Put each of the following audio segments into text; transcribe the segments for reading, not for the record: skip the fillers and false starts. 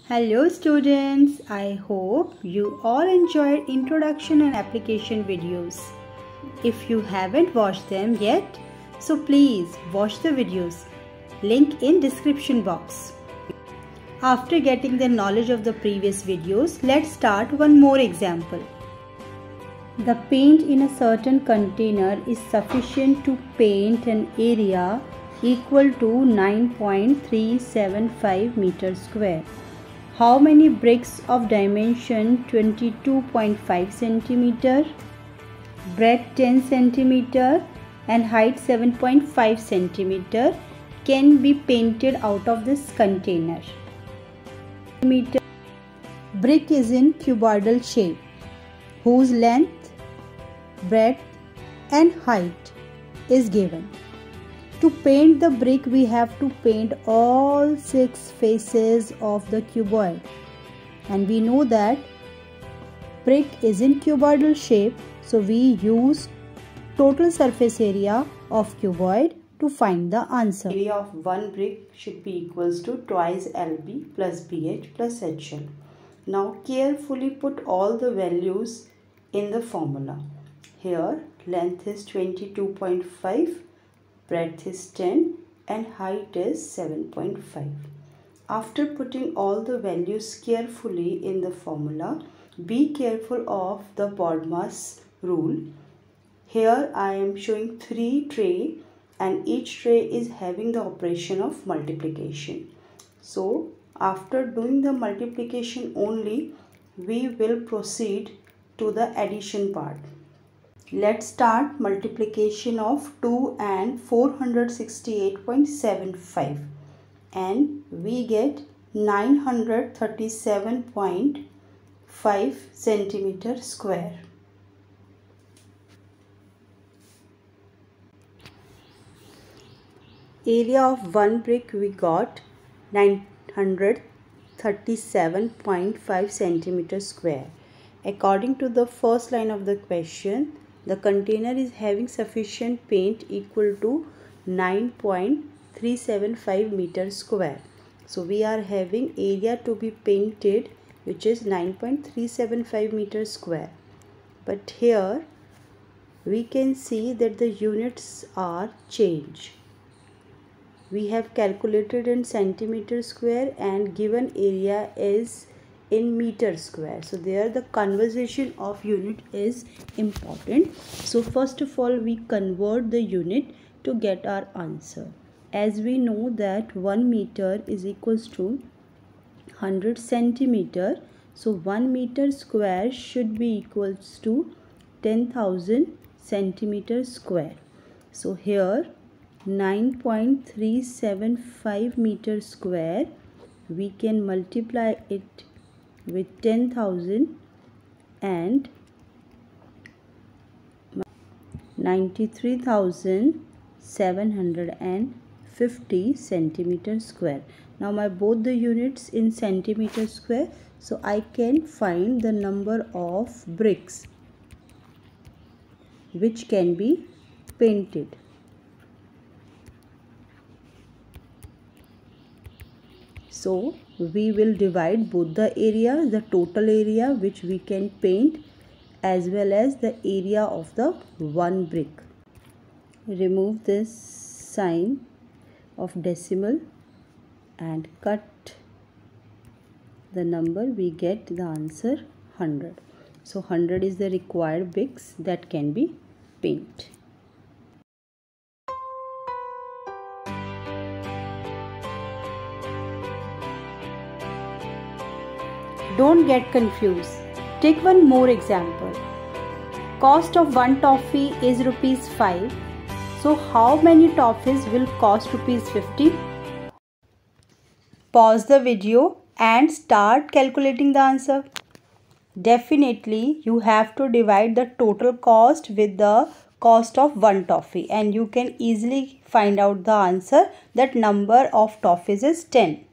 Hello students, I hope you all enjoyed introduction and application videos. If you haven't watched them yet, so please watch the videos. Link in description box. After getting the knowledge of the previous videos, let's start one more example. The paint in a certain container is sufficient to paint an area equal to 9.375 meters square. How many bricks of dimension 22.5 centimeter, breadth 10 centimeter and height 7.5 centimeter can be painted out of this container? Brick is in cuboidal shape whose length, breadth and height is given. To paint the brick, we have to paint all 6 faces of the cuboid, and we know that brick is in cuboidal shape, so we use total surface area of cuboid to find the answer. Area of one brick should be equals to twice LB plus BH plus HL. Now carefully put all the values in the formula. Here length is 22.5, breadth is 10 and height is 7.5. After putting all the values carefully in the formula, be careful of the BODMAS rule. Here I am showing 3 tray and each tray is having the operation of multiplication. So after doing the multiplication only, we will proceed to the addition part. Let's start multiplication of 2 and 468.75 and we get 937.5 centimeter square. Area of one brick we got 937.5 centimeter square. According to the first line of the question, the container is having sufficient paint equal to 9.375 meters square. So we are having area to be painted which is 9.375 meters square. But here we can see that the units are changed. We have calculated in centimeter square and given area is in meter square. So there the conversion of unit is important. So first of all we convert the unit to get our answer. As we know that 1 meter is equals to 100 centimeter. So 1 meter square should be equals to 10,000 centimeter square. So here 9.375 meter square, we can multiply it with 10,000 and 93,750 centimeter square. Now my both the units in centimeter square, so I can find the number of bricks which can be painted. So we will divide both the area, the total area which we can paint as well as the area of the one brick. Remove this sign of decimal and cut the number, we get the answer 100. So 100 is the required bricks that can be painted. Don't get confused. Take one more example. Cost of one toffee is rupees 5. So how many toffees will cost rupees 50? Pause the video and start calculating the answer. Definitely you have to divide the total cost with the cost of one toffee and you can easily find out the answer that number of toffees is 10.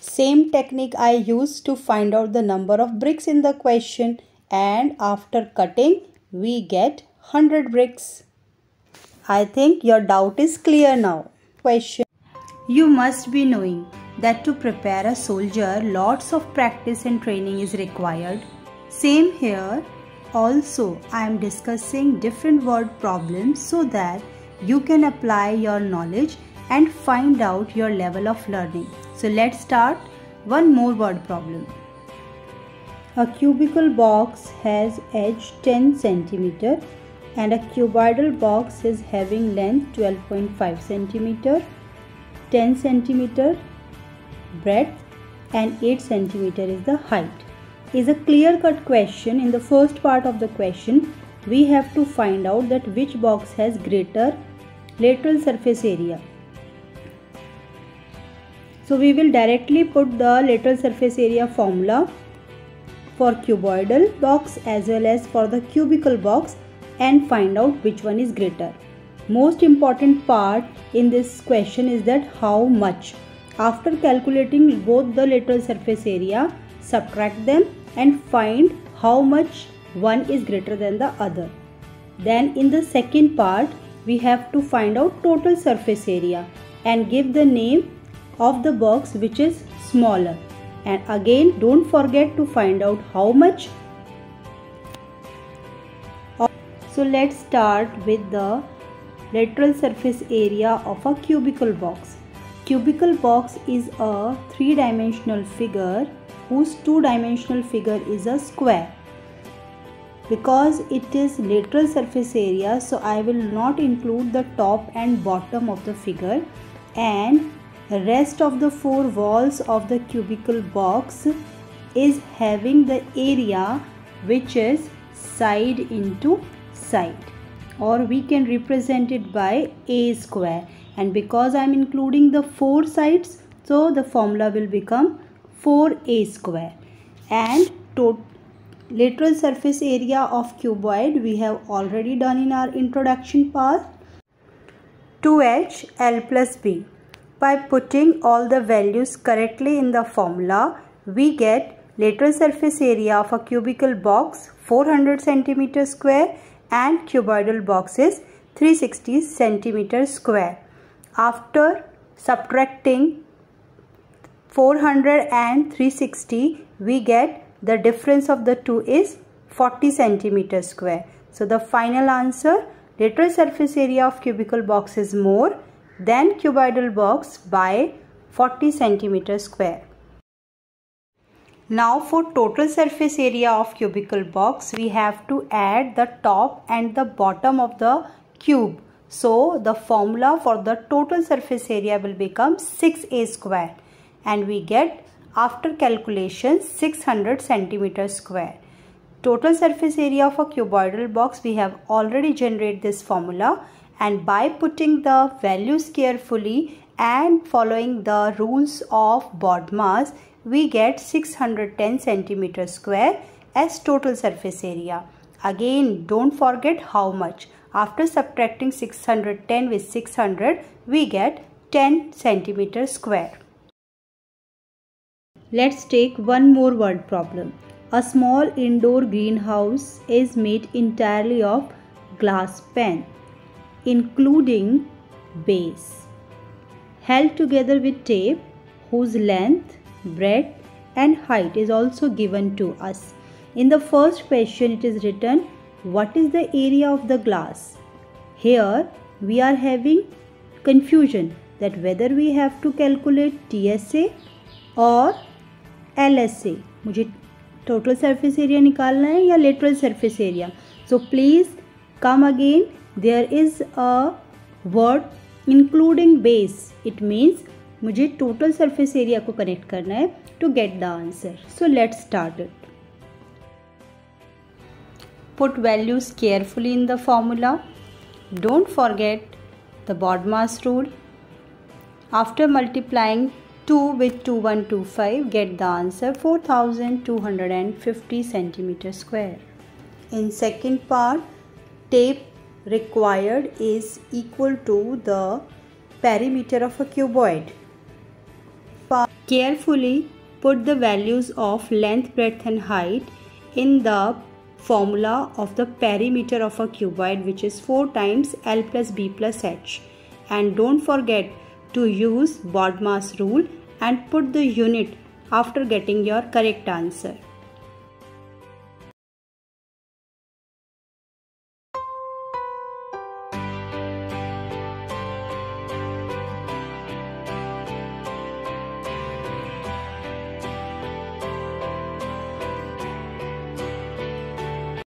Same technique I used to find out the number of bricks in the question, and after cutting we get 100 bricks. I think your doubt is clear now. Question. You must be knowing that to prepare a soldier, lots of practice and training is required. Same here. Also, I am discussing different word problems so that you can apply your knowledge and find out your level of learning. So let's start one more word problem. A cubical box has edge 10 cm and a cuboidal box is having length 12.5 cm, 10 cm breadth and 8 cm is the height. Is a clear-cut question. In the first part of the question, we have to find out that which box has greater lateral surface area. So we will directly put the lateral surface area formula for cuboidal box as well as for the cubical box and find out which one is greater. Most important part in this question is that how much. After calculating both the lateral surface area, subtract them and find how much one is greater than the other. Then in the second part, we have to find out total surface area and give the name of the box which is smaller. And again, don't forget to find out how much. So let's start with the lateral surface area of a cubical box. Cubical box is a three-dimensional figure whose two-dimensional figure is a square. Because it is lateral surface area, so I will not include the top and bottom of the figure, and the rest of the four walls of the cubical box is having the area which is side into side, or we can represent it by a square. And because I am including the four sides, so the formula will become 4a square. And lateral surface area of cuboid we have already done in our introduction part. 2h L plus b. By putting all the values correctly in the formula, we get lateral surface area of a cubical box 400 cm square and cuboidal box is 360 cm square. After subtracting 400 and 360, we get the difference of the two is 40 cm square. So the final answer, lateral surface area of cubical box is more than cuboidal box by 40 cm square. Now for total surface area of cubical box, we have to add the top and the bottom of the cube. So the formula for the total surface area will become 6a square, and we get after calculation 600 cm square. Total surface area of a cuboidal box, we have already generated this formula, and by putting the values carefully and following the rules of BODMAS, we get 610 cm square as total surface area. Again, don't forget how much. After subtracting 610 with 600, we get 10 cm square. Let's take one more word problem. A small indoor greenhouse is made entirely of glass pane, including base, held together with tape, whose length, breadth and height is also given to us. In the first question, it is written, what is the area of the glass? Here we are having confusion that whether we have to calculate TSA or LSA. मुझे total surface area निकालना है या lateral surface area. So please come again. There is a word including base. It means मुझे total surface area को connect करना है to get the answer. So let's start it. Put values carefully in the formula. Don't forget the BODMAS rule. After multiplying 2 with 2125, get the answer 4250 cm square. In second part, tape required is equal to the perimeter of a cuboid. Carefully put the values of length, breadth and height in the formula of the perimeter of a cuboid, which is 4 times L plus B plus H. And don't forget to use BODMAS rule and put the unit after getting your correct answer.